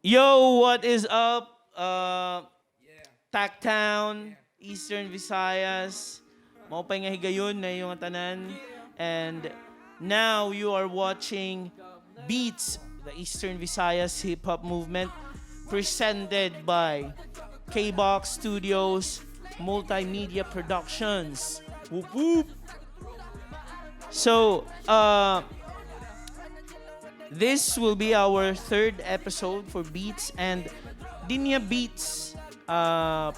Yo, what is up? Town, Eastern Visayas. Maupay nga higayon na yung tanan. And now you are watching Beats, the Eastern Visayas hip-hop movement, presented by KBOX Studios Multimedia Productions. Whoop whoop! So, this will be our third episode for Beats, and dinya Beats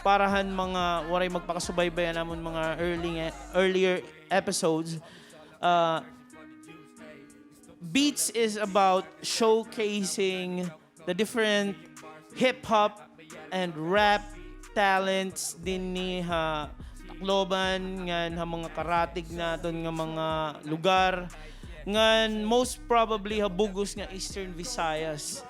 parahan mga waray magpakasubaybayan namon mga earlier episodes. Beats is about showcasing the different hip hop and rap talents din ni Tacloban ngan mga karatig naton nga mga lugar ngan most probably habugos nga Eastern Visayas.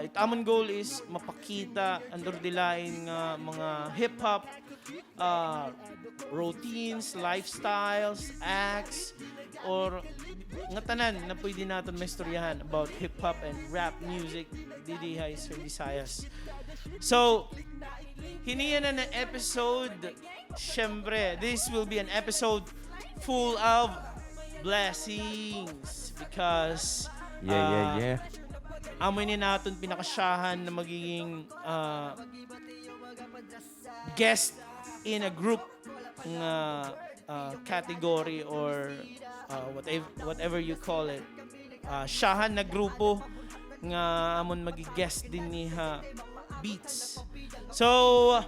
It amon goal is mapakita andor dilain nga mga hip hop routines, lifestyles, acts, or nga tanan na pwede natin maistoryahan about hip hop and rap music didi sa Eastern Visayas. So, hiniyan na episode. Syempre, this will be an episode full of blessings because amoy ni natin pinakasyahan na magiging guest in a group ng category or whatever you call it. Syahan na grupo nga amon magi-guest din ni Beats. So,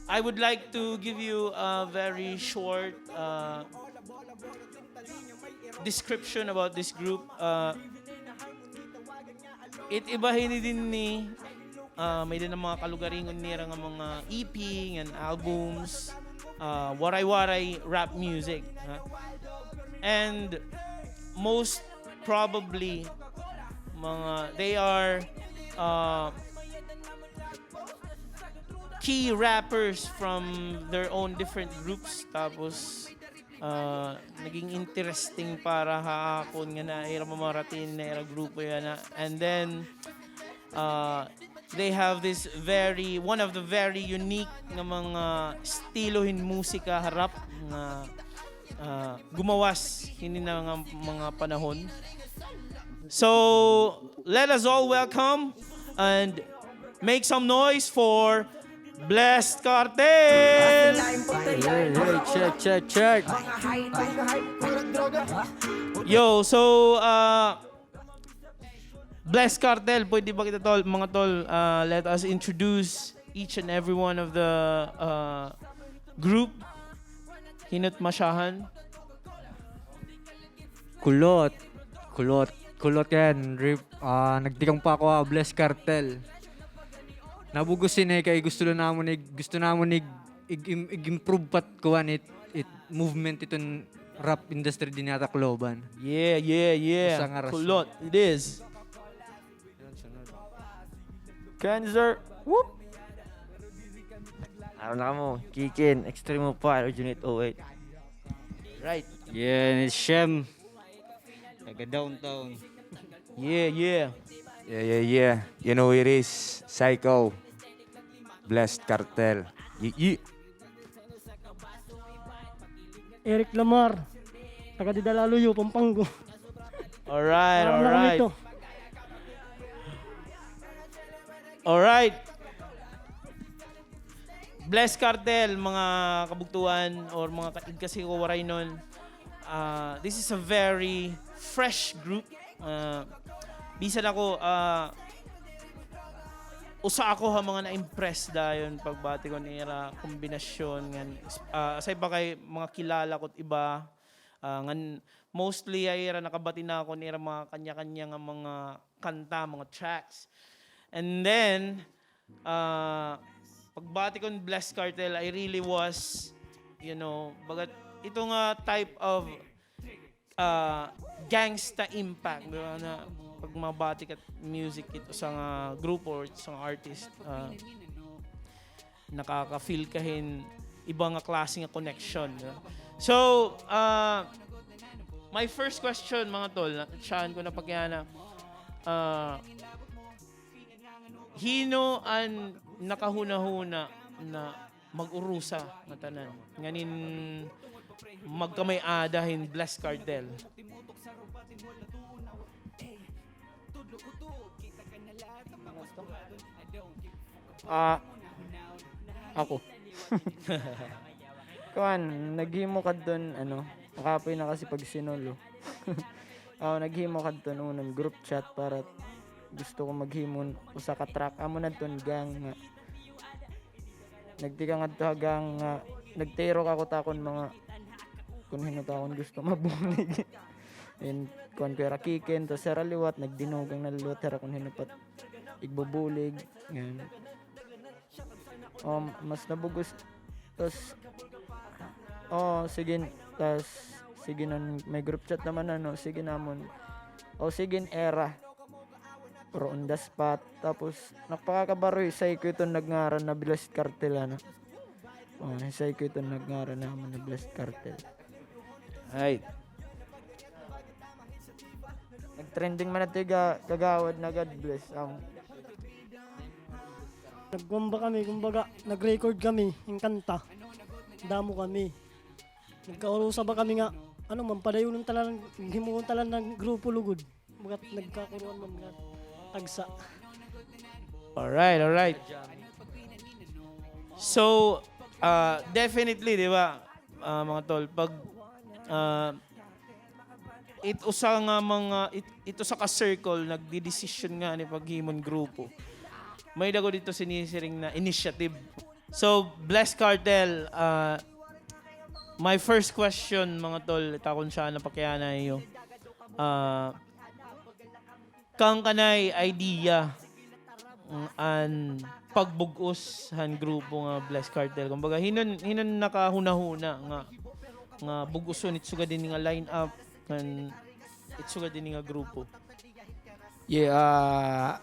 I would like to give you a very short description about this group. Ibahin din ni may din ng mga kalugaringon nila ng mga EP and albums, waray-waray rap music. And most probably they are key rappers from their own different groups. Tapos naging interesting para haakon nga na ira mamaratin na ira grupo yan. And then they have this one of the very unique nga mga estilohin musika harap nga gumawas hini na nga mga panahon. So let us all welcome and make some noise for Blessed Cartel! Check. Yo, so Blessed Cartel, pwede ba kita mga tol, let us introduce each and every one of the group. Hinot masyahan. Kulot yan. Nagtikang pa ako Bless Cartel. Nabugusin kay gusto namon improve pat ko it movement iton rap industry din yata Tacloban. Yeah. Kulot, it is. Cancer. Whoop. Araw na mo, Kikin, Extremo pa, Originate 08. Right. Yeah, it's Shem. Taga downtown. Yeah. Yeah. You know it is. Psycho. Blessed Cartel. Eric Lamar, taga Didalaluyo, Pampanga. Alright. Blessed Cartel, mga kabugtuan or mga katig kasi ko waray nun. This is a very fresh group. Bisan ako, usa ako mga na-impress dayon pagbati ko nila kombinasyon ngan asay pa kay mga kilala ko't iba ngan mostly ay nakabati na ako nila mga kanya-kanya nga mga kanta, mga tracks. And then pagbati ko ng Blessed Cartel, I really was, bagat ito nga type of gangsta impact, diba, na pag mabati kat music ito sa grupo or sa artist, nakaka-feel kahin ibang nga klase nga connection. Diba? So, my first question mga tol, saan ko na pagyana, hino ang nakahuna-huna na mag-urusa nga tanan. Nganin magkamay adahin Blessed Cartel. Ako. Kuan, naghimo kad doon, makapoy na kasi pag sinolo. Naghimo kad doon unang group chat para gusto ko maghimon usa ka track amo nadton gang nga. Nagtigang adto hagang nagtero ako takon mga kun hinutakon gusto mabulig. And kuan ko ra kikin to sera liwat nagdinugang na liwat ra kun hinupat igbubulig ngan. Mas nabugos tas sige sige nun may group chat naman sige namon sige era pero on the spot tapos nakpakakabaroy say ko ito nagngaran na Blessed Cartel say ko ito nagngaran naman na Blessed Cartel. Right. Nagtrending man natin kagawad na God bless. Nagkumba kami, kumbaga, nag-record kami, yung kanta. Damo kami. Nagkaurusa ba kami nga, mampadayon talang, himuon talang ng grupo lugod. Bagat nagkakuruan man nga, tagsa. Alright. So, definitely, di ba, mga tol, pag ito sa ka-circle, nagdi-decision nga ni paghimon grupo. May dago dito sinisiring na initiative. So, Blessed Cartel, my first question, mga tol, takon siya na pakyana iyo. Kang kanay idea an pagbugos han grupo nga Blessed Cartel. Kumbaga, hinon nakahuna-huna nga buguson itsuga din nga line up kan itsuga din nga grupo. Yeah,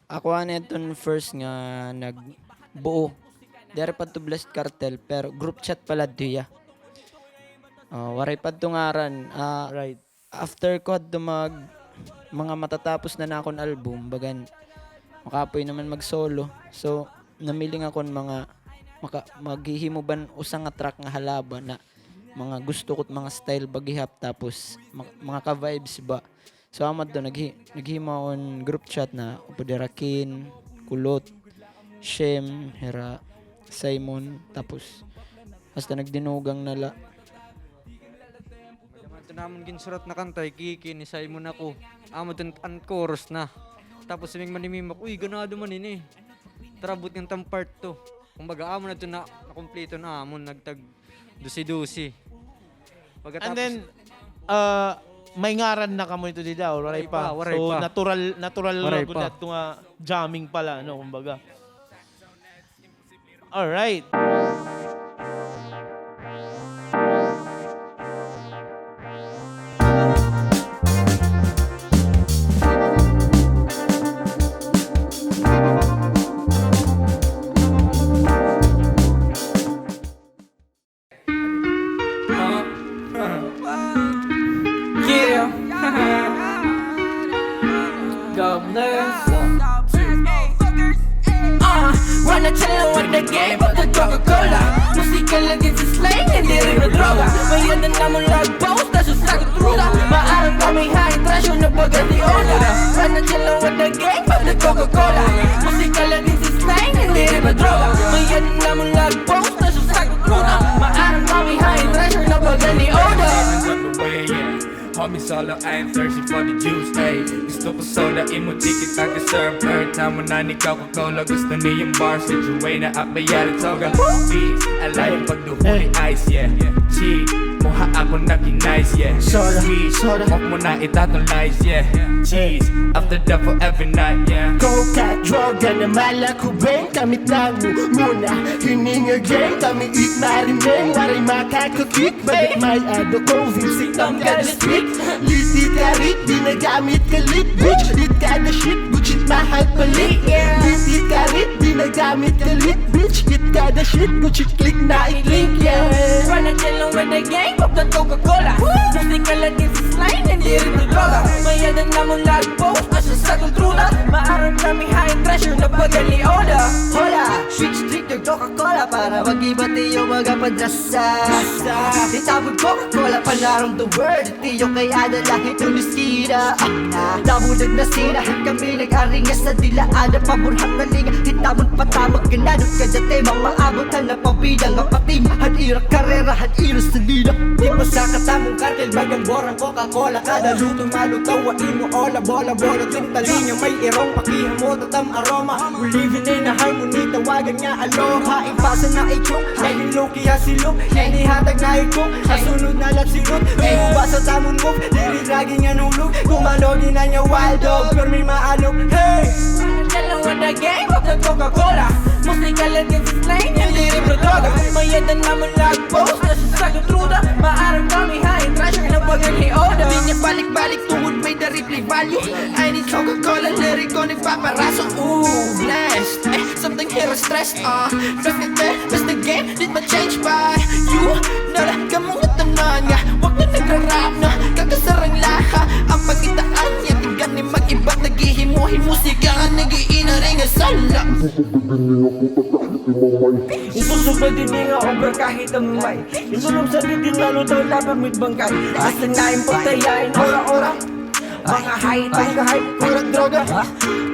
ako neton first nga nagbuo. Dari pa to Blessed Cartel pero group chat pala diya. Waray pa to ngaran. Right. After ko do mga matatapos na nakon album bagan makapoy naman mag-solo. So namiling akon mga maghihimuban usang nga track nga halaba na mga gusto ko't mga style bagihap tapos mga ka-vibes ba. So amad do naghimaon group chat na Upoderakin, Kulot, Shem, Hera, Simon tapos hasta nagdinugang nala. Ito naman ginsurat na kanta, Kiki ni Simon ako. Amad ang chorus na. Tapos saming manimimak, uy ganado man ini. Trabot ng tam part 2. Kumbaga amon na ito na nakumpleto na amon nagtag dusi-dusi. And then, may ngaran na kamo ito di daw, waray pa. Waray So, pa. natural Waray lang pa. ito nga jamming pala, kumbaga. Alright. Yeah. God bless. Wanna chill with the game of the Coca-Cola. Musika lagi sa slang, hindi rin na droga. Mayan na naman lag-post, na susakot ruda. Maarang kami hydration na pagati ola. Wanna chill with the game of the Coca-Cola. Musika lagi sa slang, hindi rin na droga. Mayan na naman lag-post, na susakot ruda. Maarang kami hydration na pagati ola. Homies solo, I ain't thirsty for the juice, ayy. Gusto ko soda, imo ticket ang ka-serve. Earth tamo na ni Coca-Cola. Gusto ni yung bar, si Juwayna at bayari toga. Beats, alay yung pagduhuli ice, yeah. Cheat, muha ako naki-nice, yeah. Sweet, off mo na itatong lies, yeah. Cheese, after that for every night, yeah. Coca, droga na malakubeng. Kamit lang mo muna, hininga gang. Kami ikmarimeng, waray makakakik. Bagat may ado COVID, sitam ka na street. Litit ka rit, di nagamit ka lit. Bitch, lit ka na shit, gucit mahal palit. Litit ka rit, di nagamit ka lit. Bitch, lit ka na shit, gucit click na i-link, yeah. Wanna chill with the gang of the Coca-Cola. Musika lagi sa slime, hindi rin na droga. May Mayadan na mong lagpost Asa sa kontruda Maarang kami high treasure na pagalioda Hola, street yung Coca-Cola Para mag-ibati yung mga padrasa Itabog Coca-Cola Panarong the word Tiyo kay Ada lahit yung liskida Nabulag na sinahan kami Nag-aringas na dilaan Paburhat na linga Hitamon patamag gananot Kadate mamaabotan na pabidang Apatimahan irak karerahan iros sa lina Di pa sa katamong kartel Bagang borang Coca-Cola Kada lutong malutaw Wain mo ola bola bola Tintalinyo may irong Pakihan mo tatam aroma We're living in a harmony Tawagan nga aloha Ipasa na ichong Naging low kaya silog Nanihatag na ikong Kasunod na lang silog May ubasa tamon move Diri lagi nga nulog Kumanogi na niya wild dog Pero may maalog Hey! Dalawa na game of the Coca-Cola Musika lang din sa slane Yung liri bro droga Mayadan na mo lagpost Nasa sa kontruda Maarang kami high treasure na bagang ni Oda Di niya balik-balik Tungod may the replay value I need Coca-Cola Lyric ko nagpaparaso Ooh, blessed Something here is stressed Best the game Did ma change by You Nala kamungutan nga Huwag na nagrarap na Kakasarang laha Ang pagitaan niya Tigan ni mag-iba Nagihimo-himo musika Nga nagiinaring asala Isusubad din nga obra kahit ang may Isulong sa litin lalo daw labang mit bangkay Asa na yung patayain ora-ora Mga hype, kurang droga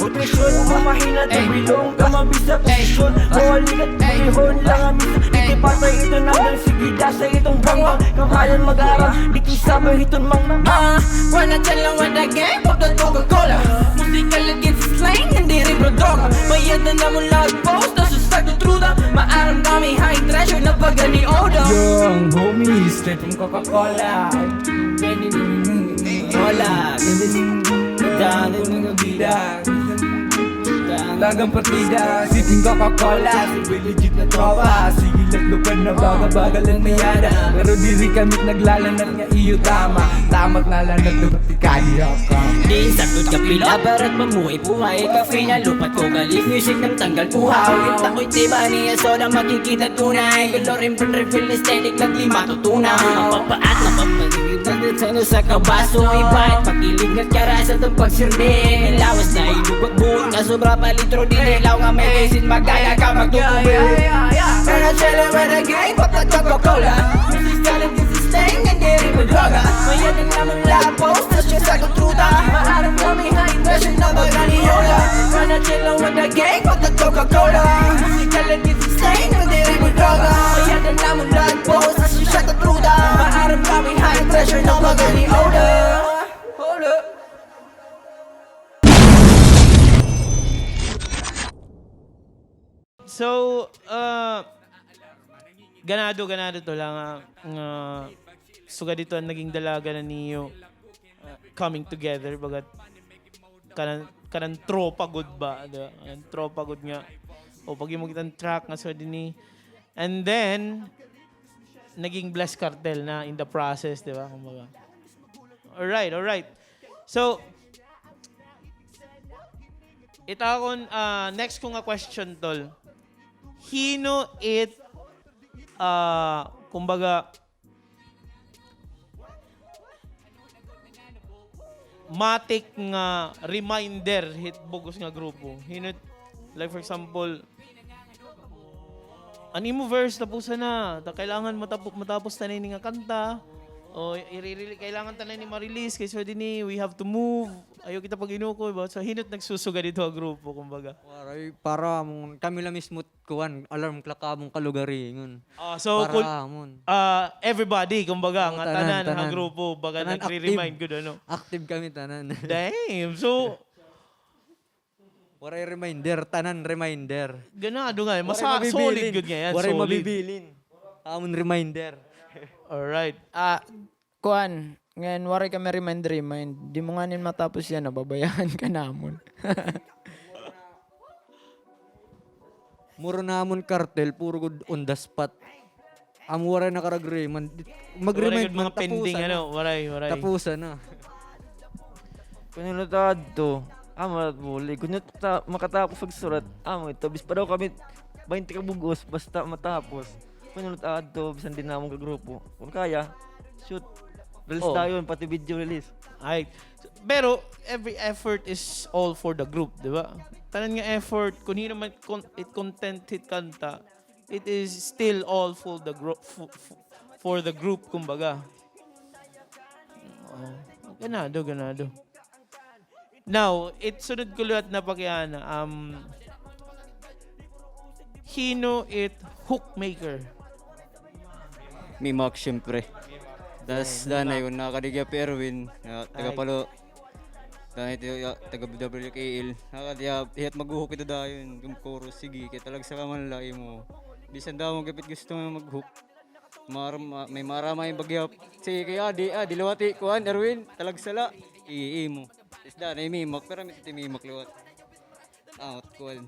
Nutrisyon, mamahina, bilong ka mabisa Posisyon, mawaligat, ihon lang ang misa Iti patay ito nang sigida sa itong bangbang Kamalan mag-aral, di kisabay iton mang Wanna tell them what the game of the Coca-Cola Musika lagin sa slang, hindi rin bro droga Mayadan na mo lagpost, nasusag ng truda Maarang kami high treasure na pagani Oda Young homies, straight from Coca-Cola Hola, danon mga bida Lagang partida, siting Coca-Cola Sige legit na tropa, sige laglupan na baga-bagal ang mayada Pero diri kamit naglalanat nga iyo tama Tamat na lanat lupat tikadi ako Di sagot ka pila barat mamuhay-buhay Kafe na lupat ko galing music ng tanggal puhaw Yung tako'y tiba niya soda makikita tunay Galorin pan refill aesthetic lang di matutunaw Mapapaat na papaligid na sa kabaso Ibait pakilig at karasa itong pagsirning Lawas na ilubag-buot na sobra palitro Di nilaw nga may resin magaya ka magtutubi Kaya chela with a gang pop na Coca-Cola Music talent is a stain and di rin droga Mayadan naman lapos na siya sa kontruda Maarang kami high treasure na baganiola Kaya chela with a gang pop na Coca-Cola Music talent is a stain and di rin droga Mayadan naman lapos na siya sa kontruda Maarang kami high treasure na baganiola Hold up So, ganado to lang suga dito ang naging dalaga na niyo coming together bagat kanang tropa good ba ang tropa good nga o pag yung kitang track nga so dini and then naging blessed cartel na in the process di ba kumbaga alright so ito akong next ko nga question tol hino it kumbaga matik nga reminder hit bugos nga grupo hino like for example animo verse tapusan na kailangan matapos tanin nga kanta o kailangan tanan ni ma-release kay so dinhi we have to move ayo kita pag inuko ba so hinot nagsusuga dito ang grupo kumbaga para kami lang mismo kuan alarm clock among kalugari ngun so para amon everybody kumbaga nga tanan tanan. ang grupo baga nagre-remind gud ano active kami tanan damn so waray reminder tanan reminder ganado nga solid gud nga yan waray solid mabibilin amon reminder alright Kuan, ngayon wari kami remind. Di mo nga nin matapos yan, nababayaan ka namon. Muro namon cartel, puro good on the spot. Waray nakarag-remind. Mag-remind mga pending waray. Tapusan na. Kununotad to. Amat muli. Kunut makatapos pagsurat. Ito. Bis pa daw kami 20 kabugos basta matapos. Kununotad to. Bisan din namong kagrupo. Kung kaya, shoot. Release Oh. dayon, pati video release. Ay. Pero every effort is all for the group, di ba? Tanan nga effort, kung hindi naman it content hit kanta, it is still all for the group, for the group, kumbaga. Oh, ganado. Now, sunod ko luhat na pakiana. Hino it hook maker. Mimak, syempre. Das danay yun, nakadigya Perwin, taga-palo. Danay taga-WKL. Nakadiya, hiyat mag-hook ito dayon. Yung chorus, sige, kaya talag sa kamanlaki mo. Bisan daw mo kapit gusto mo mag-hook. May maramay bagyap. Sige, kaya dilawati, kuhan, Erwin, talag sala. Mo. Is danay mimak, pero may mimak liwat. Out, kuhan.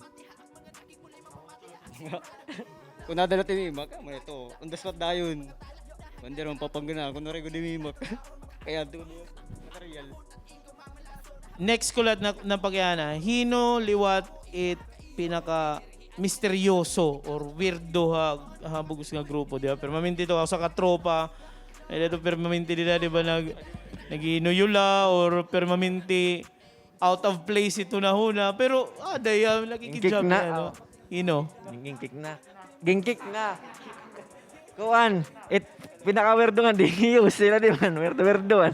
Kung nadala ti mimak, mo ito, on the spot dayon. Hindi naman papanggana, kung narigo di mimak. Kaya doon yung material. Next ko lahat na pagyana, hino liwat it pinaka misteryoso or weirdo ha bugos nga grupo, di ba? Permanente to ako sa katropa. Eh dito permanente nila, di ba, naginuyula or permanente out of place ito na huna. Pero daya nakikijab na ano. Hino. Gingkik na. Kuan, pinaka-weirdo nga, di use sila di man, weirdo-weirdoan.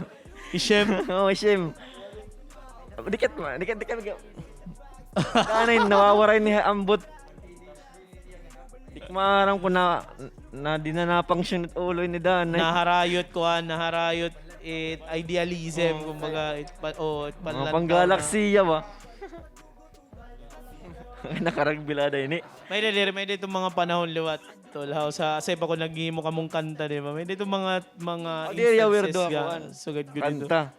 Ishem. Oo, Ishem. Dikit. Kanay, nawawaray ni ambot. Di ko maaram ko na dinanapang siya ulo ni Dan. Naharayot it idealism, kumbaga it Mga pang-galaksiya ba? Nakaragbilada ini. May dito mga panahon liwat. Tol, sa pa ko naghimo kamong kanta, di ba? May dito mga weirdo ako. Sugad ko dito. Kanta.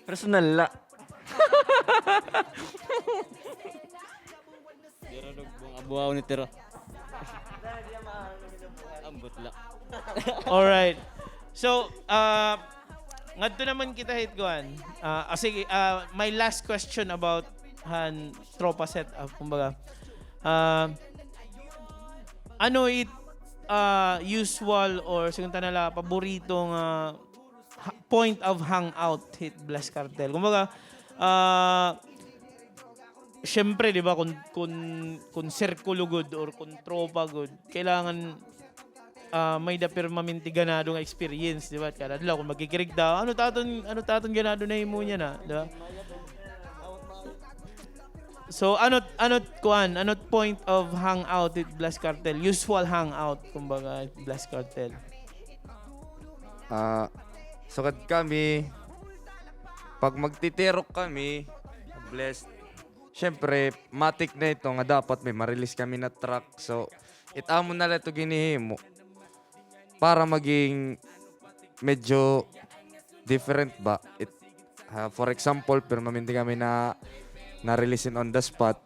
Personal la. Pero nagbuang abuaw ni Tira. Ambot la. Alright. So, ngadto naman kita hitguan. Sige, my last question about tropa setup, kumbaga. Ano usual or siguro nala paboritong point of hangout hit Blast Cartel? Kumbaga, syempre, di ba, kung circle good or kung tropa good, kailangan may da permanente ganado nga experience, di ba? Kaya dala, kung magkikirig daw, ano taton ganado na imo niya na, di ba? So, anot point of hangout with Blast Cartel? Usual hangout, kumbaga, Blast Cartel. Sukad kami, pag magtitirok kami, blessed, syempre, matik na ito nga dapat may ma-release kami na track. So, itamo na lang ito ginihimo para maging medyo different ba. For example, permanente kami na-release on the spot.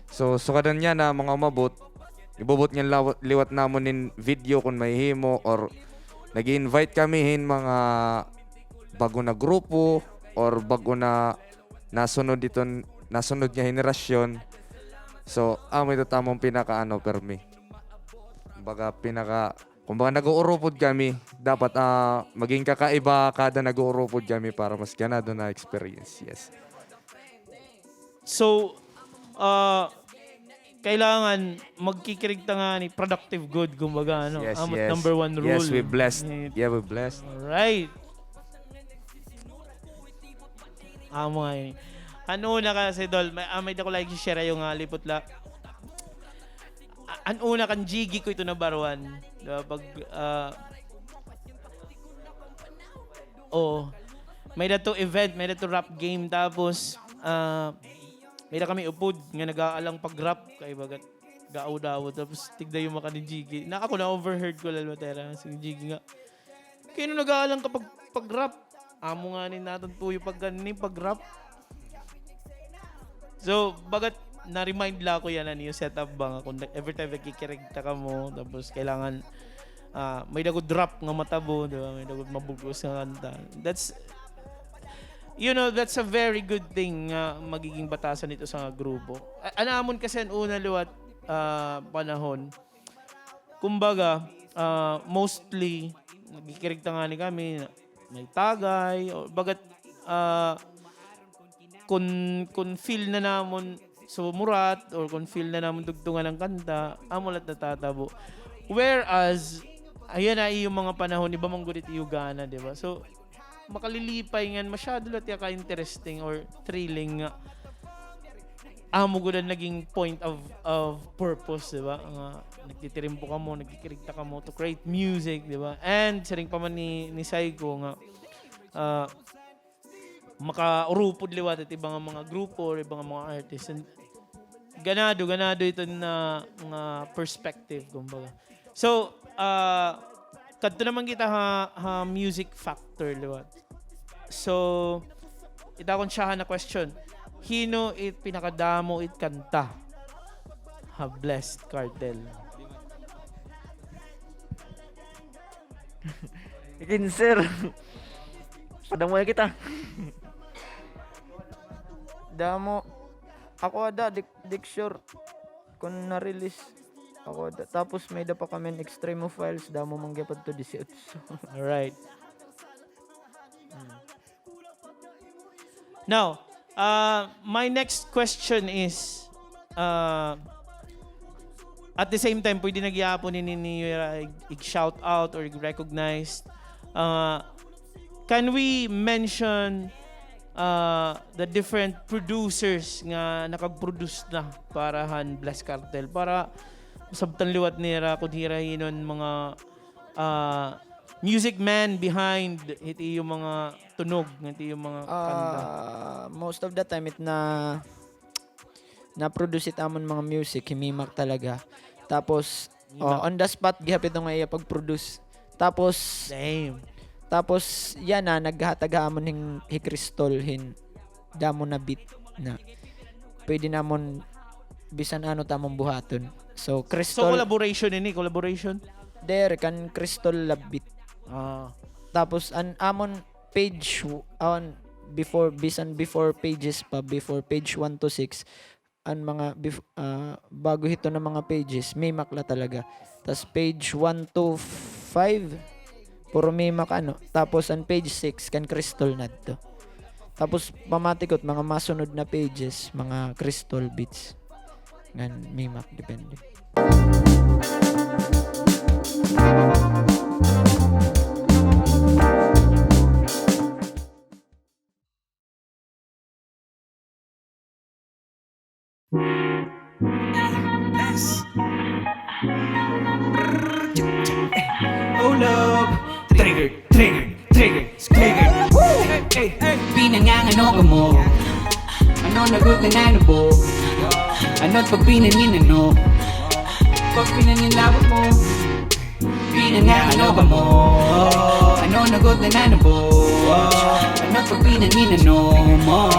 So, sukadan niya na mga umabot, ibubot niya liwat namon in video kung may himo or nag-invite kami mga bago na grupo or bago na nasunod niya henerasyon. So, ito tamang pinaka per me. Kumbaga nag-uurupod kami, dapat maging kakaiba kada nag-uurupod kami para mas ganado na experience. Yes. So, kailangan magkikirig ta nga ni productive good, kumbaga, ano? Yes, Amot yes. number one rule. Yes, we blessed. Yeah, we blessed. Alright. Amo nga yun. Ano una kasi, Dol, may dako like share yung lipot la. An una kan Jiggy ko ito na baruan. Diba? Pag, may dato event, may dato rap game, tapos, may na kami upod nga nag-aalang pag-rap kay bagat gaaw-daw, tapos tigda yung maka ni Jiggy. Ako na overheard ko lalmatera si Jiggy nga. Kaya nung nag-aalang ka pag-rap, amo nga ni natin po yung pag-rap. So, bagat na-remind la ko yan yung setup ba nga kung every time nakikirig ka mo, tapos kailangan may dagod drop nga matabo, diba? May dagod mabugos nga kanta. That's a very good thing magiging batasan nito sa grupo. Anamon kasi ang una liwat panahon. Kumbaga, mostly, nagkikirig ta nga ni kami, may tagay o bagat kun feel na namon sumurat or kun feel na namon dugtungan ng kanta amulat natatabo. Whereas ayan na yung mga panahon iba mong gulit iugana, di ba? So makalilipay ngan masyado lat ya ka interesting or thrilling nga amo gudan naging point of purpose, di ba? Nagtitirimpo ka mo, nagkikirigta ka mo to create music, di ba? And saring pa man ni Saiko nga makaurupod liwat at ibang mga grupo or ibang mga artists. And ganado ito na nga perspective kumbaga. So, kadto naman kita ha music factor liwat. So, itakon siya na question. Hino it pinakadamo it kanta? Ha blessed Cartel. Ikin, sir. Padamuhay kita. Damo, ako ada, Diksure, kung na-release, ako ada. Tapos may da pa kami extreme files, damo manggapad to 18. Alright. Now, my next question is, at the same time, pwede nagyapon ni i-shout out or i-recognize. Can we mention the different producers nga nakag-produce na para han Bless Cartel? Para sabtan liwat nira kung hirahinon mga music man behind iti yung mga tunog, iti yung mga kanta. Most of the time na-produce it amon mga music, himimak talaga. Tapos, on the spot, gihapit nga iya pag-produce. Tapos, Damn. Tapos, yan na, naghatag amon hi Crystal damo na beat na. Pwede namon bisan ano tamong buhaton. So, So, Crystal, collaboration ini, collaboration? there kan Crystal lab beat. Tapos, amon page, before pages pa, before page 1 to 6, mga, bago hito na mga pages, may makla talaga. Tapos, page 1 to 5, puro may makano. Tapos ang page 6 kan Crystal na to. Tapos pamatikot mga masunod na pages, mga Crystal beats. Ngan may mak depende. Hold up. Trigger. Pinangangano ka mo. Ano nagot na nanubo? Ano't pag pinangin ano? Pag pinangin labot mo. Pinangangano ka mo. Ano nagot na nanubo? Ano't pag pinangin ano mo?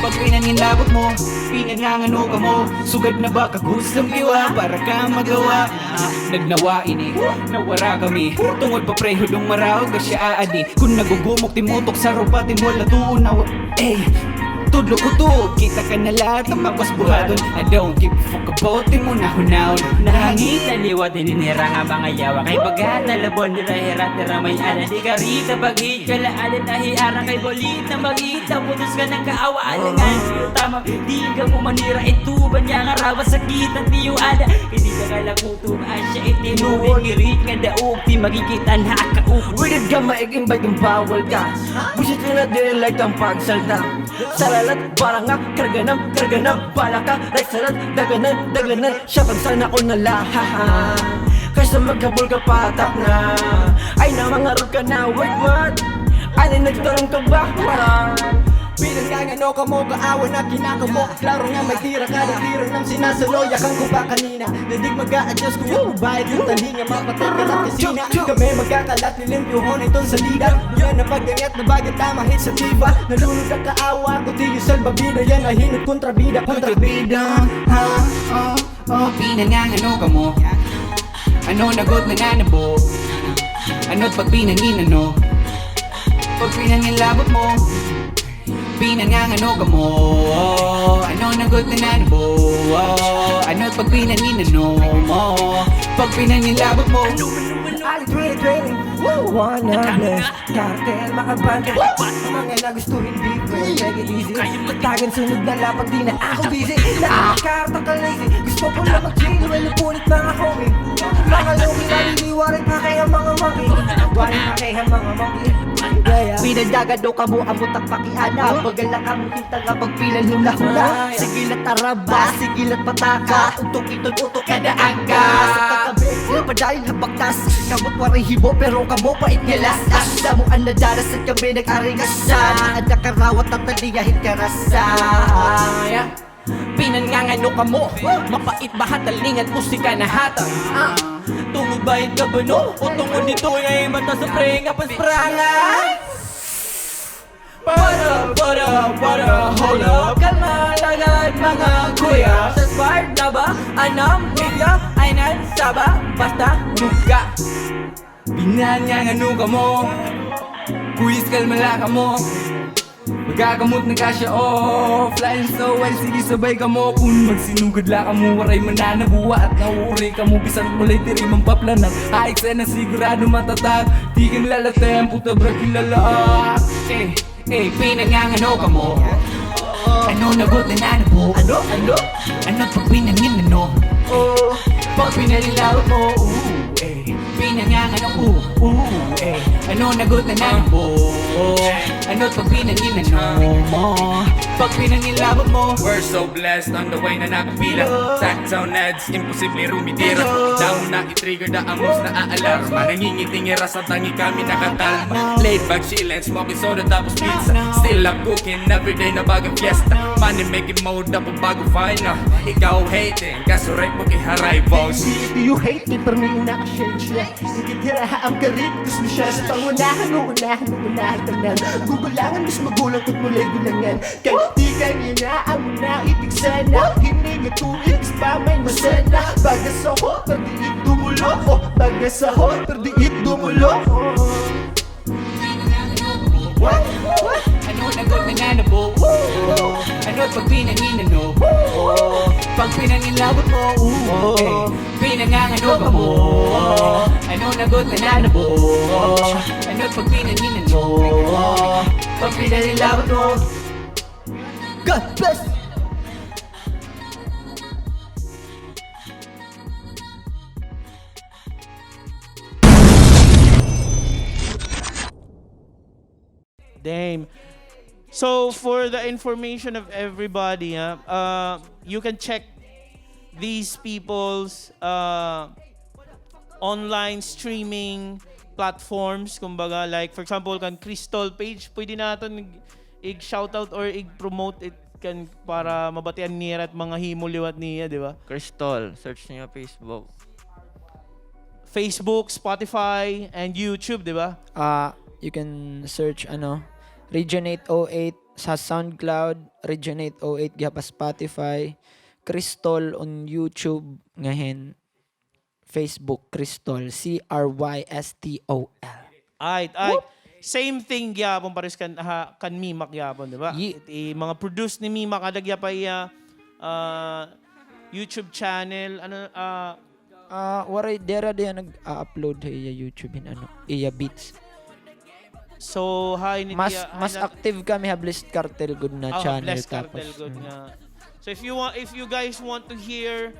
Pag pinangin labot mo. Pinangangano ka mo. Sugad na ba kagustong iwa para ka magawa? Nagnawa ini, nawara kami. Tungod pa preho dong maraw ka siya aadi. Kung nagugumok timutok sa rupatin wala tuon na tudlo ko to, kita ka na lahat ng magwas buhaton. I don't give a fuck about it mo na hunaw. Nahangit na liwat ninira nga mga yawa. Kay bagat na labon nila hirat nira may ala. Di ka rita bagit ka laalit na hiara. Kay bolit na magit na putos ka ng kaawa. Alangan siyo tama, di ka mo manira. Ito ba niya nga rawa sakit at di yung ada. Hindi ka kalakutom asya itinuwin. Ngirit nga daog, di magkikita na kaupo. Widid ka maiging baging bawal ka. Busit ka na din like ang pagsalta. Salalat parang nga karganam bala ka. Like salat daganan siya pag sana ko nalahaha. Kaysa magkabol ka patak na. Ay na mga rod ka na wait what? Ay na nagtarong ka ba? Pinangangano ka mo, kaawan na kinakamo. Klaro nga may tira ka na tiro ng sinasaloya kang ko pa kanina. Nadig mag-a-adjust kung yung bayad yung talinga. Mapatay ka ng kasina. Kami magkakalat nilimpyuhon itong salida. Yan ang pagdangat na bagay tama hit sa tiba. Nalunod ang kaawa ko di yung salbabida. Yan ay hinot kontrabida. Pinangangano ka mo. Ano nagot na nanabo? Ano't pag pinangin ano? Pag pinangin labot mo. Pinangangano ka mo. Ano nagot na nanabo? Ano't pag pinangin ano mo? Pag pinangin labot mo. Ali 2020 Wanna bless Cartel, mga banda mga na gusto hindi pwede take it easy Tagan sunod na lapag di na ako busy Nakakarta ka lazy Gusto ko na mag-chill Well, punit mga homie Mga lomi naliliwarin pa kaya mga monkey Warin pa kaya mga monkey Pinadaga do ka mo ang butak pakiana Bagal lang ang hintang nga pagpilan hula-hula Sigilat araba, sigilat pataka Utok itod utok kada angka Sa kagabi, padayon habagtas Kamot waray hibo pero kamo pait ngelas Asda mo ang nadaras at kami nag-arigasan At nakarawat at naliyahin karasa Pinangangano ka mo Mapait ba hataling at musika na hatang Tungod bayad ka ba no? O tungod dito ay mata sa prenga pasprangan Para, hold up Kalma lagad mga kuya Sa smart na ba? Anong media? Ay nansaba Basta nuga Pinangangano ka mo Kuis kalma lang ka mo Magagamot na kasya Flying so well, sige sabay ka mo Kung magsinugad la ka mo Waray mananabuwa at nauuri ka mo Bisan mulay diri mang paplanan Eksena sigurado matatag Di kang lalatem, puta bra kilala pinangangano ka mo Ano nagot na nanabo Ano pag pinangin ano Pag pinalilawat mo Pinangangano Ano nagot na nanabo Ano pag pinangin ano Pag pinangilabot mo We're so blessed on the way na nakapila Sacktown Neds, imposible rumitira Damo na i-trigger na amos na aalarma Nangingiting iras at tangi kami nakakalma Laid back chillin', smoking soda tapos pizza Still up cooking, everyday na bagang fiesta Money making mode ako bago fine Ikaw hating, kaso right mo kiharay boss Do you hate me? Pero may nakashare siya Sige tira ang karit Gusto siya sa pangunahan Unahan Gugulangan, mas magulang at mulay gulangan Kahit di kanya na ang muna ibig sana Hininga tuwig, spamay masana Bagas ako, perdiit dumulo Bagas ako, perdiit dumulo What? Ano nagot na nanabo Ano pag pinangin ano Pag pinangilabot mo Pinangangano ka mo Ano nagot na nanabo Ano pag pinangin ano Pag pinangilabot mo God bless Damn. So for the information of everybody, you can check these people's online streaming platforms. Kumbaga, like for example, kan Crystal page, pwede natin i-shoutout or i-promote it kan para mabatian niya at mga himuliwat niya, di ba? Crystal, search niyo Facebook. Facebook, Spotify, and YouTube, di ba? You can search Region 808 sa SoundCloud, Region 808 giha pa Spotify, Crystal on YouTube, ngayon Facebook Crystal, Crystol. Ay. Same thing gyapon pares kan Mimak gyapon, di ba? Mga produce ni Mimak adag yapay YouTube channel waray dera dia nag-upload iya YouTube iya beats. So mas active kami ha Blessed Cartel good na channel Blessed tapos. Cartel good nga. So if you guys want to hear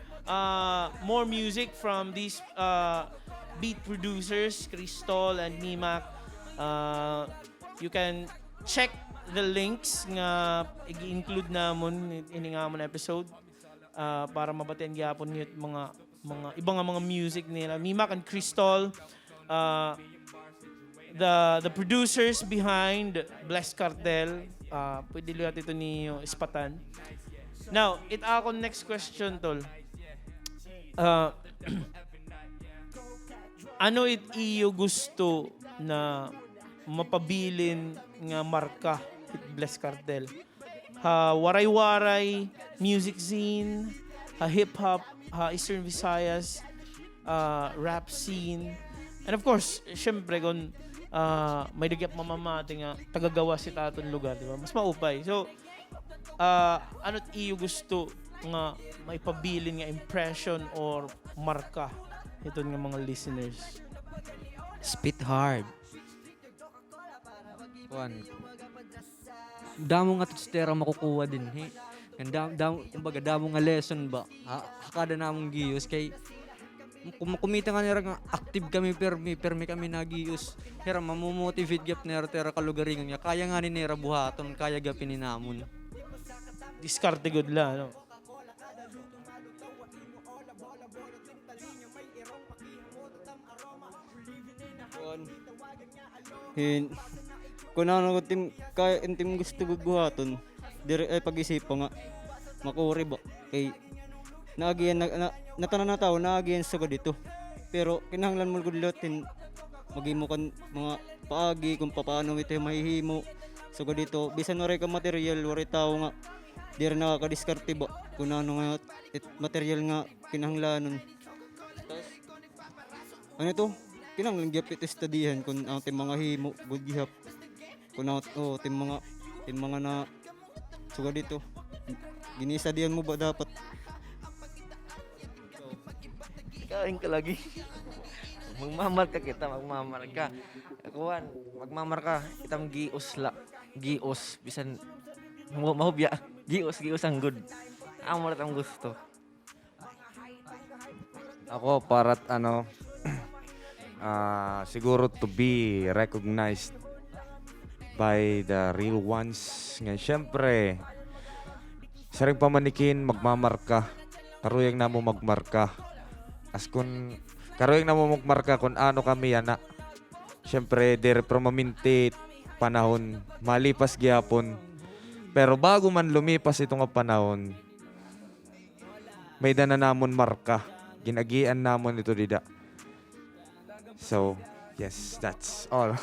more music from these beat producers, Crystal and Mimak, you can check the links nga i-include namon ini nga mon episode para mabatian gyapon niyo mga ibang mga music nila Mimak and Crystal, the producers behind Blessed Cartel. Pwede lihat ito ni Ispatan. Now, ako next question, tol. Ano iyo gusto na mapabilin nga marka it Blessed Cartel? Waray-waray music scene, hip-hop, Eastern Visayas, rap scene, and of course, syempre kung may dagyap mamamati nga tagagawa si taton lugar, di ba? Mas maupay. So, ano't iyo gusto nga may pabilin nga impression or marka ito nga mga listeners? Spit hard. Kuan. Damo nga tutstera makukuha din. Kumbaga, damo nga lesson ba? Hakada namong giyos kay kumita nga nira nga active kami permi kami nagiyos. Hera mamomotivate gap nera tera kalugaringan nga. Kaya nga ni nera buhaton, kaya gapin ni namon. Diskarte good la, no? Kung ano ko kaya tim gusto gubuhaton, dire ay pag-isipan nga makuri ba kay naagiyan natanan na tao naagiyan sa dito. Pero kinahanglan mo gudlotin magimo kan mga paagi kung paano ito mahihimo so dito bisan wala ka material wala tao nga dire nakakadiskarte ba kung ano nga material nga kinahanglanon. Tapos ano to? Kinahanglan gyapit studihan kung ang tim mga himo good gihap kung tim mga na suga dito ginisadihan mo ba dapat Kain ka lagi. Magmamar ka kita, magmamar ka. Kuan, magmamar ka. Itang gios bisan mahubya. Gios ang good. Amo rat ang gusto. Ako parat siguro to be recognized by the real ones. Nga syempre, sa rin pamanikin, magmamarka. Karuyang na mo magmarka. As kun, karuyang na mo magmarka kung ano kami yana. Syempre, dire promaminti panahon, malipas gyapon. Pero bago man lumipas itong panahon, may dana namon marka. Ginagian namon ito dida. So, yes, that's all.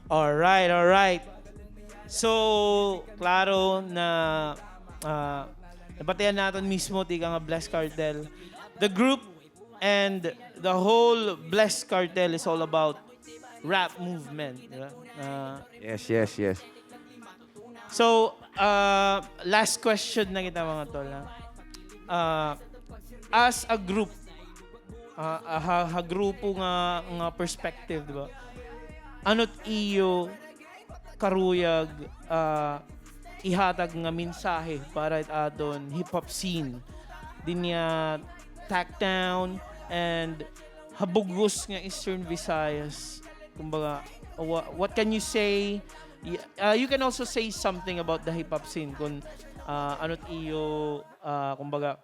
Alright. So, klaro na napatayan natin mismo tika nga Blessed Cartel. The group and the whole Blessed Cartel is all about rap movement. Diba? Yes. So, last question na kita mga tol. As a group, grupo nga perspective, diba? Ano't iyo karuyag ihatag nga mensahe para it adon hip-hop scene din niya Tackdown and habugos nga Eastern Visayas. Kumbaga, what can you say? You can also say something about the hip-hop scene kung ano't iyo kumbaga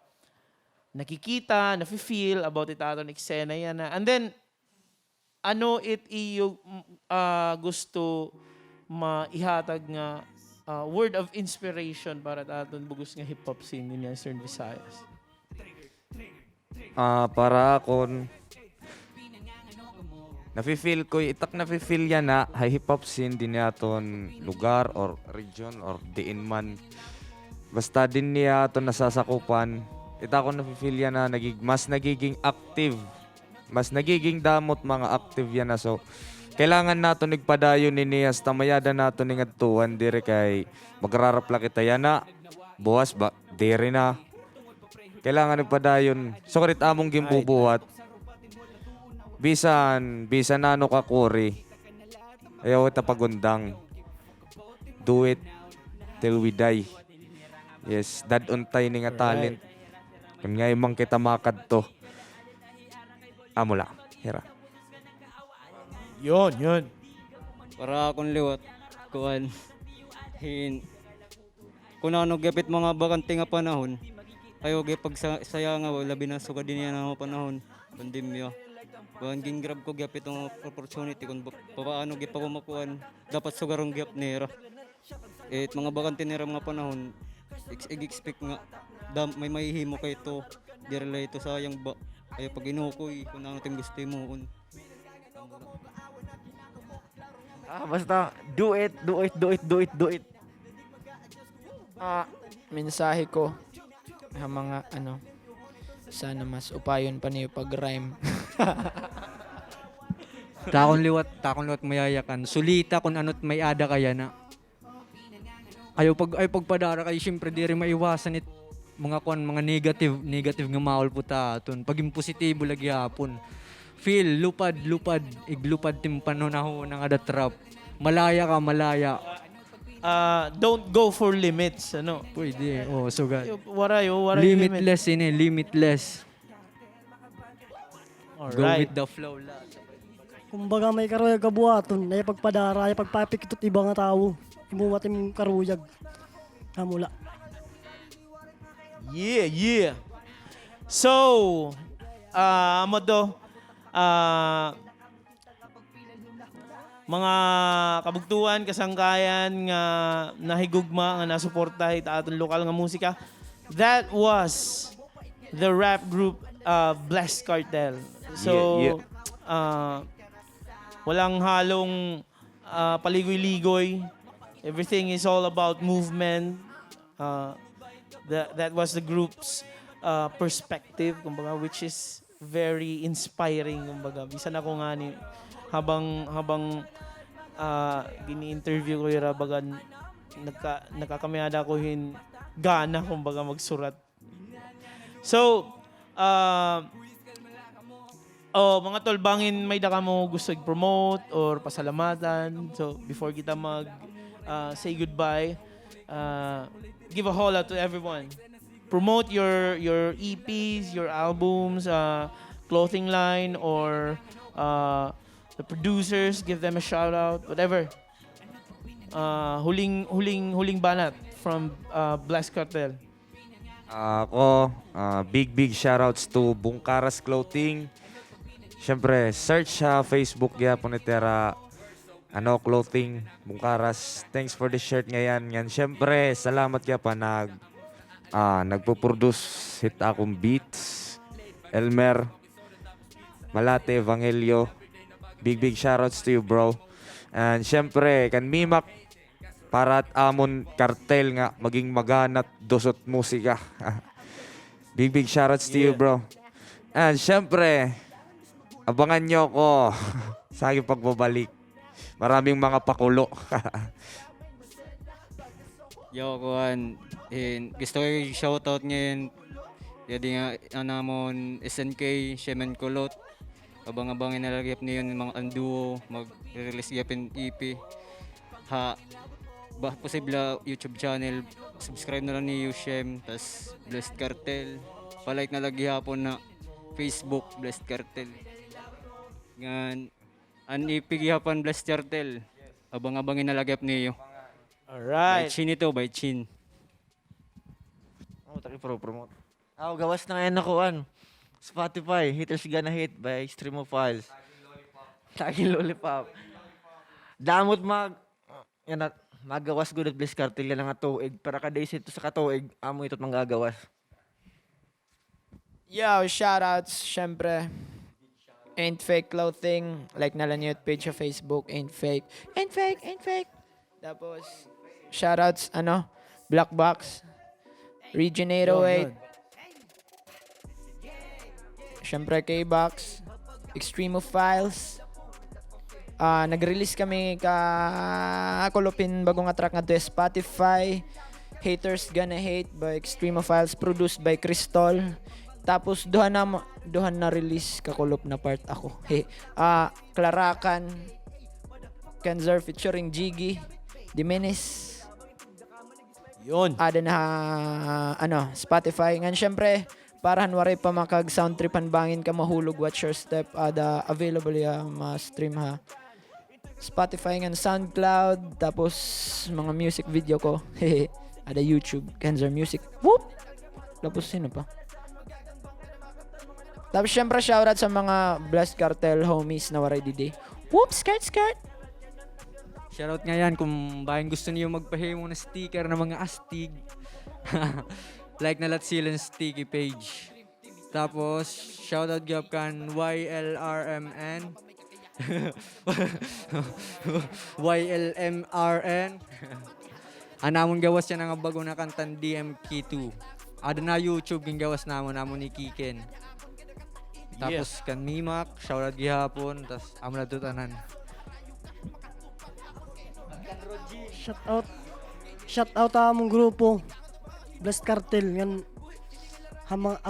nakikita, nafe-feel about it aton eksena yan na. And then ano it iyo gusto maihatag nga word of inspiration para aton bugos nga hip-hop scene in Eastern Visayas. Para akon nafe-feel ko nafe-feel yan na hip-hop scene din aton lugar or region or diin man. Basta din niya aton nasasakupan. Ko nafe-feel yan na mas nagiging active. Mas nagiging damot mga active yan na. So, kailangan nato nagpadayon ni Nias tamayada nato ning adtuan dire kay magrarapla kita yan na. Buwas ba? Dire na. Kailangan nagpadayon. So, karit among gimbubuhat. Bisan nano ka kuri. Ayaw ita pagundang. Do it till we die. Yes, dad untay ni nga talent. Kung nga imang kita makad to. Amo lang. Hira. Yun. para akong liwat kuan kung ano gapit mga bakante nga panahon ayo gay pag saya nga labi na sugad din yan ang panahon pandemya kuan ging grab ko gapit ang opportunity kung paano gay pa ko makuan dapat sugarong gap nera mga bakante nera mga panahon expect nga may mahihimo kay to direlay to sayang ba ay pag inukoy kung ano ting gusto mo Basta do it. Mensahe ko sa mga sana mas upayon pa niyo pag-rhyme. Takon liwat mayayakan. Sulita kung ano't may ada kaya na. Ayaw pagpadara kayo syempre di rin maiwasan it mga negative nga maul po ta aton. Paging positibo lagi hapon. Feel, lupad, iglupad timpano na ho ng ada trap. Malaya ka, malaya. Don't go for limits, ano. Pwede, sugat. Waray limit. Limitless limitless. Go Alright. with the flow lang. Kumbaga may karuyag kabuhaton, na pagpadara, pagpapikitot ibang nga tao. Imuwatim karuyag. Kamula. Yeah. So, amo do, mga kabugtuan, kasangkayan nga nahigugma nga nasuporta ita aton lokal nga musika. That was the rap group Blessed Cartel. So, walang halong paligoy-ligoy. Everything is all about movement. That was the group's perspective, kumbaga, which is very inspiring, kumbaga. Bisan ako nga ni habang gini-interview ko yung bagan nakakamiyada ko gana, kumbaga, magsurat. So, mga tol, bangin may daka mo gusto i-promote or pasalamatan. So, before kita say goodbye, give a holla to everyone. Promote your EPs, your albums, clothing line, or the producers. Give them a shout out, whatever. Huling banat from Blessed Cartel. Ako, big shoutouts to Bungkaras Clothing. Siyempre, search sa Facebook yapon itera clothing Bungkaras. Thanks for the shirt ngayon. Yan, siyempre, salamat kaya pa nagpo-produce hit akong beats. Elmer, Malate, Evangelio. Big shoutouts to you, bro. And siyempre, kan Mimak, para at amon Cartel nga maging maganat dosot musika. big shoutouts to you, bro. And siyempre, abangan nyo ko sa aking pagbabalik. Maraming mga pakulo. Yo, kuhan. Gusto ko yung shoutout ngayon. Yadi nga, anamon SNK, Shemen Kulot. Abang-abangin na lagi niyo yung mga duo. Mag-release yapin EP. Posible YouTube channel. Subscribe na lang ni Yushem. Tas Blessed Cartel. Palike na lagi hapon na Facebook, Blessed Cartel. Ngan, an ipigihapan Blessed Cartel. Abang-abangin na lagap niyo. Alright. By Chin ito, by Chin. Taki promote. Gawas na ngayon ako Spotify, Haters Gonna Hate by Streamofiles. Taki Lollipop. Damot magawas good at Blessed Cartel yan nga tuig. Para kada ito sa katuig, amo ito't manggagawas. Yo, shoutouts, syempre. Ain't Fake Clothing. Like na lang yung page sa Facebook. Ain't Fake. Tapos, shoutouts, Black Box. Region 808. Syempre, KBOX. Extremophiles. Nag-release kami kulupin bagong track nga to Spotify. Haters Gonna Hate by Extremophiles. Produced by Crystal. Tapos duhan na release kakulop na part ako. Clarakan, Kenzer featuring Jiggy, Diminis. Yun. Ada na Spotify. Ngan syempre para hanwari pa makag sound tripan bangin ka mahulog, watch your step. Ada available ma-stream ha. Spotify ngan SoundCloud, tapos mga music video ko. Ada YouTube, Kenzer Music. Whoop! Tapos sino pa? Tapos syempre shoutout sa mga Blessed Cartel homies na waray didi. Whoop! Skirt! Shoutout nga yan kung bayan gusto niyo magpahimo na sticker ng mga astig. Like na lat silang sticky page. Tapos shoutout gap kan YLRMN. YLMRN. Anamon gawas yan ang bago na kantan DMK2. Ada na YouTube yung gawas namon ni Kiken. Tapos kan Mimak, shoutout gihapon, tas amo na tutanan. Shout out among grupo Blessed Cartel ngan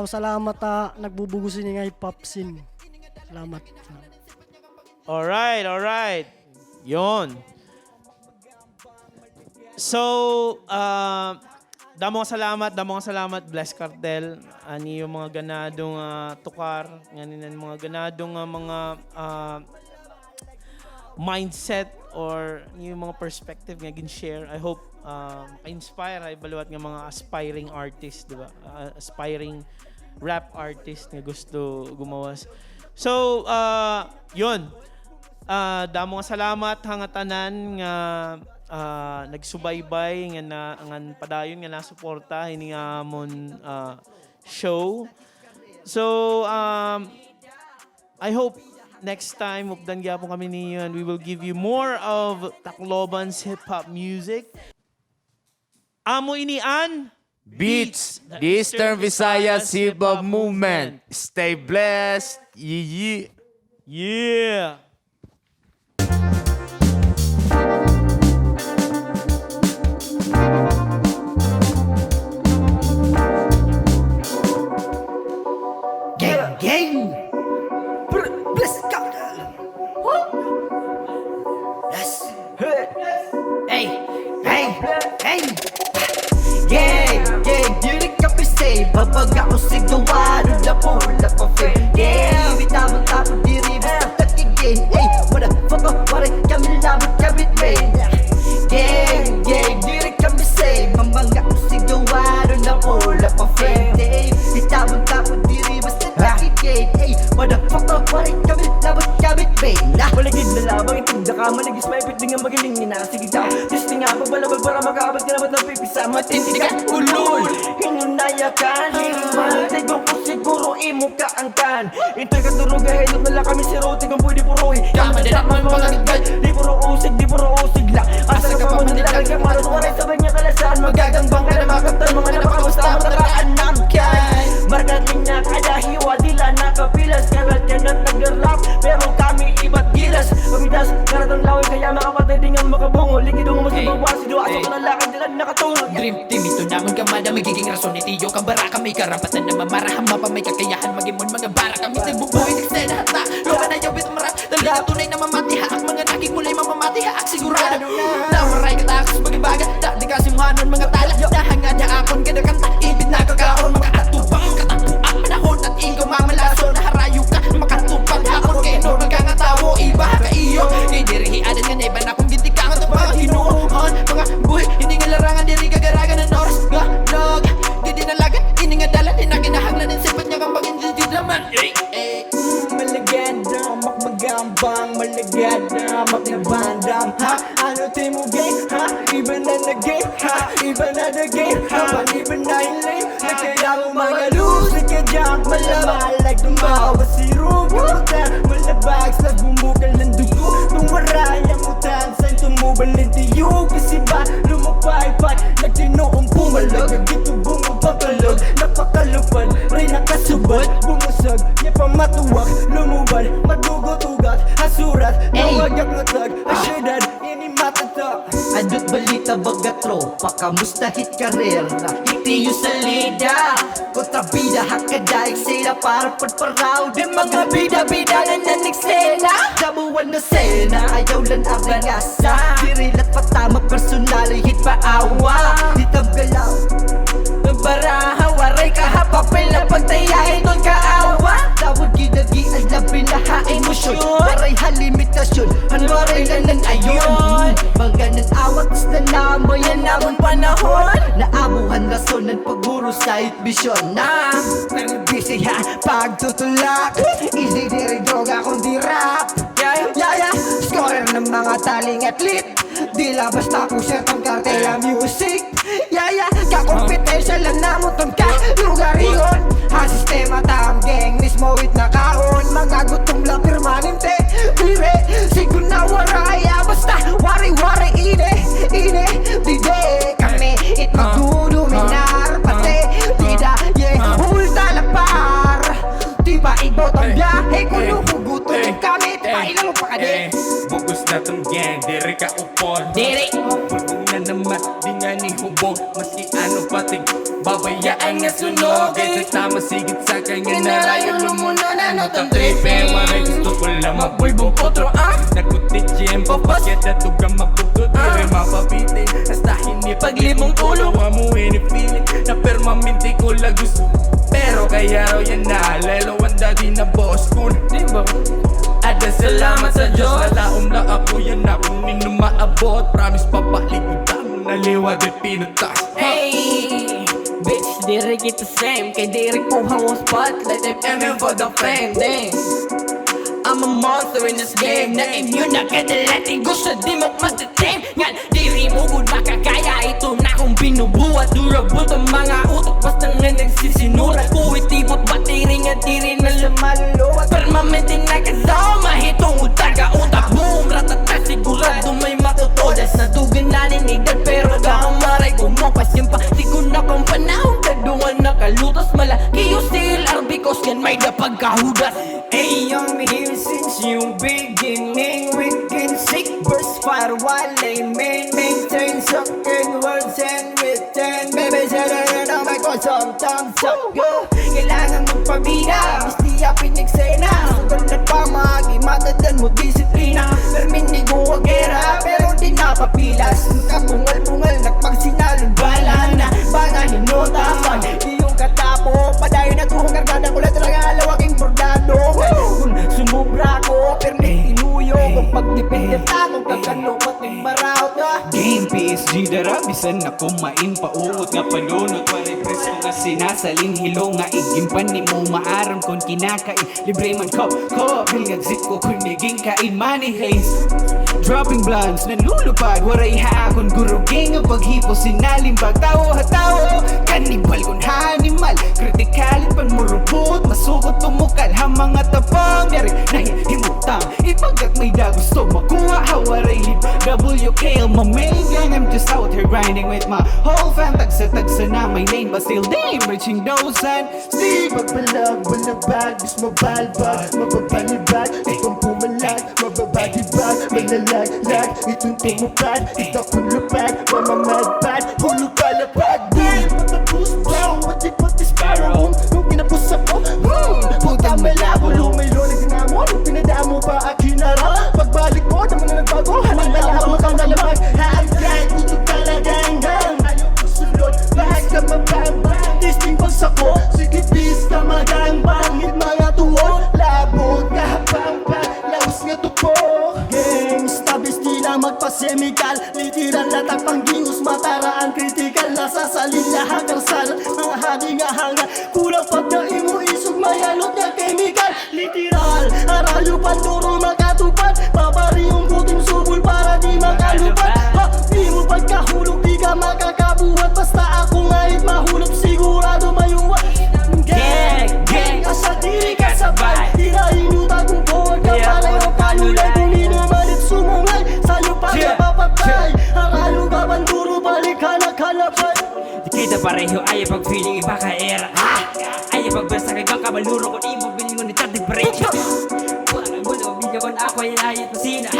salamat nagbubugusin nga hip-hop scene. Salamat. Alright. Yon. So, damong salamat, Bless Cartel. Ani yung mga ganadong tukar, nganin mga ganadong mga mindset or yung mga perspective nga gin-share. I hope inspire ay baluat nga mga aspiring artist, di ba? Aspiring rap artist nga gusto gumawas. So, yun. Damo nga salamat hangatanan nga nagsubaybay nga ngan padayon nga nasuporta hini nga amon show. So, I hope next time updan gyapon kami niyon, we will give you more of Tacloban's hip-hop music. Amo inian Beats, the Eastern Visayas hip-hop movement. Stay blessed. Yee. Yeah. Gang. Bless God. Yes. Hey. Yuri ka pisay, babag ako sigawado na pula pa fair. Yeah, bitapon diri basta kakigay. Hey, what the fuck up, pare kami labot kami babe. Gang, yuri ka pisay, mamanga ako sigawado na pula pa fair. Hey, bitapon diri basta kakigay. Hey, what the fuck up, pare kami labot kami babe. Malagid na labang itinda ka, managis maipit din ang magaling ni sige daw. Testing nga pagbalabag para makabag ka naman ng pipisa. Matindi ka, ulul, hinunayakan. Hinumaligon ko siguro imo ka angkan. Ito'y katuruga, hilot na lang kami si Roti kung pwede puruhi. Kamadalak mo yung mga ligay, di puro usig lang. Asa ka pa mo nilalag kang maros, waray sa banya kalasan. Magagangbang ka na makaptan, mga napakamusta mataraan ng kyan. Markat niya kada hiwa, dila nakapilas. Karat ka na nag-rap, pero kami iba't gilas. Pamitas, karatang laway, kaya makapatay din ang makabungo. Likidong mas nabawasi, doa sa panalakad nila nakatulog. Dream team ito naman kamada, magiging rason ni Tiyo Kabara. Kami karapatan na mamarahan, mapa may kakayahan, magimon mga bara. Kami nagbubuhay, nagsena hata, lupa na yawit marap. Talaga tunay na mamatihaak, mga naging mulay mamamatihaak sigurado. Nawaray katakas, magibaga, di kasimuhanon mga tala. Nahangada akon, kadakanta, ibig na kakaon. Mga atupang katapuan, manahon at ikaw mamalaso. Naharayo ka, makatupang hakon, kay normal ka nga tao, iba ka iyo. Kay dirihi adan nga naiba na kung ginti ka nga mga hinuuhan. Mga buhay, hindi nga larangan, diri kagaragan ng oras. Ganog, hindi nalagan, hindi nga dalan, hindi na kinahanglan. Sipat niya kang mag-inditi naman. Malagada, makmagambang, malagada, maknabandam. Ha? Ano tayo mo game? Ha? Iba na na game? Ha? Iba na na game? Ha? Pag-iba na yung lane? Nakaya mo mga loose, nakadyak, malamal. Like tumawa si Ruby, mutan, malabags, nagbumukal ng dugo. Nung maraya mutan, sa'yo tumubal ng tiyog. Kasi ba, lumapaypay, nagtinoong pumalag. Dito bumabagkalog, napakalupad, rin nakasubad. Bumusag, niya pa matuwag, lumubad, madugot-ugat, hasurat, nawagak na tag, asyudad, ini matatak. Adot balita baga tropa, kamusta hit karera? Hindi yung salida, kontrabida, hakadaik sila para pagparaw. Di mga bida-bida na naniksena, dabuan na sena, ayaw lang ang ringasa. Dirilat patama, personali, hit paawa, hitab galaw. Baraha, waray kahapapil na pagtayahin doon kaawa. Tawag ginagi ang labi na ha-emosyon. Waray halimitasyon, hanwaray lang ng ayon. Maganan awat, na namoy yan namon panahon. Naamuhan rason ng pagguro sa itbisyon na busy ha, pagtutulak. Easy diri droga kundi rap. Yeah, scorer ng mga taling athlete. Di labas na puset ang Cartel ang music. Yeah, kakompetensya lang namuton ka lugar-iyon. Ha sistema tam gang mismo with nakaon. Mga gutom lang permanente. Dire, sigun na waraya. Basta wari-wari ine dide kami it magduduminar. Pati dida, hulta la par. Diba ibot ang biyahe kung lukugutom kami. Diba ilang mo pa ka di? Bugos na tong gang, diri ka upon. Diri. Pulong na naman, di nga ni hubog. Maski ano patig, babayaan nga sunog Kahit na masigit sa kanya narayan lumunod Ano tang tripe, waray gusto ko lang mapulbong potro Nagkutik GM, papakyat na tugang mapugod Ere mapapitin, hasta hindi paglibong ulo Amo any feeling, na permanente ko lang gusto Pero kaya raw yan na, lalo ang dati na boss ko Diba? At salamat sa Diyos Nalaom na ako yan na kung nino maabot Promise papalikod mo na liwad at pinutas Hey, bitch, diri kita same Kay diri kuha ang spotlight I'm aiming for the fame, dang I'm a monster in this game Na immune na kadalating gusto di mo matitim Ngan, diri mo kung makakaya Ito na kong binubuhat Durable ang mga utok Basta nga nagsisinura Kuwitibot batiri nga diri na lumaluluwat Permanente na kasama Hitong utaga-utak Boom, ratata sigurado may matutodas Natugan na ninigdad pero gamaray Kumapas yung pa Sigur na pang panahon Kadungan nakalutas Malaki yung CLR Because yan may napagkahudas Ay, young me here since yung beginning Wicked sick burst fire while I maintain sucking words and written Baby, said I don't make one sometimes suck you Kailangan magpabida, mas di pinigsena Sugal na pamagi, matadan mo disiplina Permin di ko agera, pero di napapilas Kabungal-bungal, nagpagsinalong bala na Banga hinotapan, iyong katapo Padayo na tuhong kargada ko lang talaga alawaking bordado Kung sumubra ko, permin inuyo Kung pagdipinit akong kakalupot ng baraot Game PSG dara, bisan na kumain pauot nga panunot Waray preso nga sinasalin hilo nga igimpan ni mo maaram kon kinakain Libre man ko, bilgag zip ko kung naging kain money haze Dropping blunts, nanulupad, waray haakon guruging ang paghipo sinalimbag Tao ha tao, kanibal kun hanimal Kritikalit pan murupot, masukot tumukal ha mga tapang Dari nahihimutang, ipagkat may da gusto makuha Hawaray lip, WK my main gang I'm just out here grinding with my whole fam Tagsa-tagsa na may lane but still damn reaching those and Di magbalag, balabag, bis mabalbag Mababalibag, itong pumalag Mababagibag, malalag-lag Itong tumupad, ito kong lupad Mamamadpad, hulog kalapad Di matapos ba, watik-wat disparrow Nung pinapos ako, putang malabo Lumaylo na dinamo, nung pinadamo pa akinara Pagbalik mo, tama na nagbago Halang malabo kang nalamag Haagay, ito talaga hanggang Ayaw ko sunod, bahag ka mabambang Testing pag sako, sige bis ka magangbang Hit mga tuwon, labot ka hapang-pang Laos nga tupo Gangsta bis di lang magpa-semical Literal na takpanggingus, mataraan critical Nasasalin lahat ang salat, mga hagi nga hanga Kurang pagdain mo isog, mayalot nga chemical Literal, aralyo panduro makatupad Babari yung puting subol para di makalupad Ha, di mo pagkahulog, di ka makakabuhat Basta ako ngahit mahulog, sigurado mayuwat Gang, asa diri ka sabay Hirahinuta kung forward ka palay o kalulay Kung di naman it sumungay, sa'yo pa ka papatay Aralo ka panduro, balik ka na kalapay Di kita pareho, ayaw pag-feeling iba ka era Ayaw pag-basta kay baka maluro kung imo bilingon ni Tati Parecho Putang ang bulo, bigawan ako ay ayat masina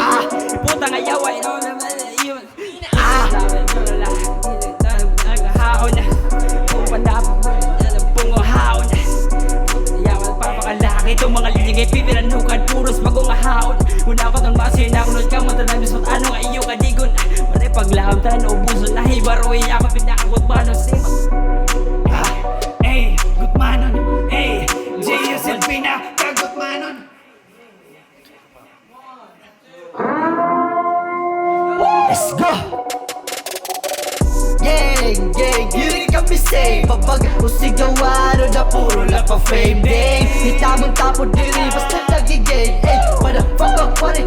Putang ayaw ay no naman yun Laban ko na lang, naghahaon na Kung pandapag mo, alam pungohaon na Ayaw ang papakalaki, itong mga liligay pipiran hukad puros magungahaon Una ko tang basin na kunod ka mo tanang bisot ano nga iyo kadigon Maray paglaham tanan ubuson na hibaroy ako pinakakot ba no sima Ey, gutmanon, ey, JSL pinakagutmanon Let's go! Gang, yun kami say Pabag usigawaro na puro lang pa fame day Hitamang tapo diri basta nagigay Ey, motherfucker, pare